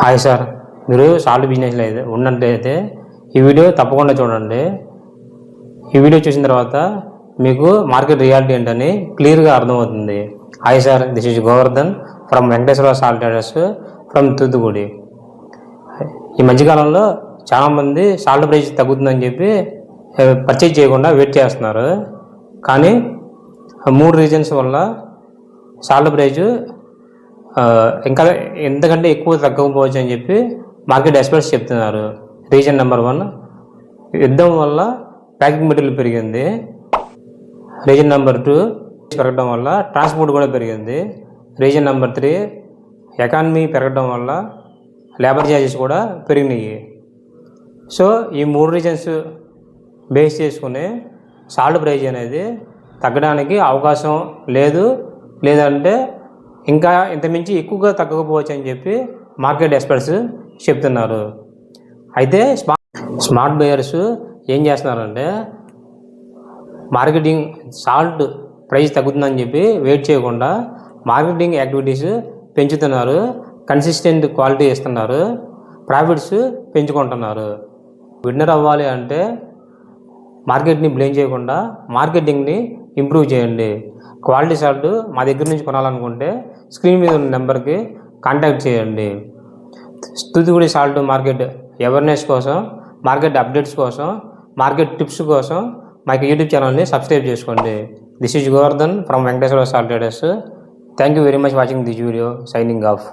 Hi sir, మీరు salt బిజినెస్లో అయితే ఉన్నట్లయితే ఈ వీడియో తప్పకుండా చూడండి. ఈ వీడియో చూసిన తర్వాత మీకు మార్కెట్ రియాలిటీ ఏంటని క్లియర్గా అర్థమవుతుంది. Hi sir, this is Govardhan from Venkateswara salt traders from Thoothukudi. ఈ మధ్యకాలంలో చాలామంది సాల్ట్ ప్రైస్ తగ్గుతుందని చెప్పి పర్చేజ్ చేయకుండా వెయిట్ చేస్తున్నారు. కానీ 3 రీజన్స్ వల్ల సాల్ట్ ప్రైజు ఇంకా ఎంతకంటే ఎక్కువ తగ్గకపోవచ్చు అని చెప్పి మార్కెట్ ఎక్స్పర్ట్స్ చెప్తున్నారు. రీజన్ నెంబర్ 1, యుద్ధం వల్ల ప్యాకింగ్ మెటీరియల్ పెరిగింది. రీజన్ నెంబర్ 2, పెరగడం వల్ల ట్రాన్స్పోర్ట్ కూడా పెరిగింది. రీజన్ నెంబర్ 3, ఎకానమీ పెరగడం వల్ల లేబర్ ఛార్జెస్ కూడా పెరిగినాయి. సో ఈ 3 రీజన్స్ బేస్ చేసుకుని సాల్ట్ ప్రైజ్ అనేది తగ్గడానికి అవకాశం లేదు, లేదంటే ఇంకా ఇంతమించి ఎక్కువగా తగ్గకపోవచ్చు అని చెప్పి మార్కెట్ ఎక్స్పర్ట్స్ చెప్తున్నారు. అయితే స్మార్ట్ బయర్స్ ఏం చేస్తున్నారంటే మార్కెటింగ్ సాల్ట్ ప్రైస్ తగ్గుతుందని చెప్పి వెయిట్ చేయకుండా మార్కెటింగ్ యాక్టివిటీస్ పెంచుతున్నారు, కన్సిస్టెంట్ క్వాలిటీ ఇస్తున్నారు, ప్రాఫిట్స్ పెంచుకుంటున్నారు. విన్నర్ అవ్వాలి అంటే మార్కెట్ని బ్లేమ్ చేయకుండా మార్కెటింగ్ని ఇంప్రూవ్ చేయండి. క్వాలిటీ సాల్ట్ మా దగ్గర నుంచి కొనాలనుకుంటే స్క్రీన్ మీద ఉన్న నెంబర్కి కాంటాక్ట్ చేయండి. తూత్తుకుడి సాల్ట్ మార్కెట్ అవేర్నెస్ కోసం, మార్కెట్ అప్డేట్స్ కోసం, మార్కెట్ టిప్స్ కోసం మాకు యూట్యూబ్ ఛానల్ని సబ్స్క్రైబ్ చేసుకోండి. This is Govardhan from Venkateswara salt traders. Thank you very much watching this video. Signing off.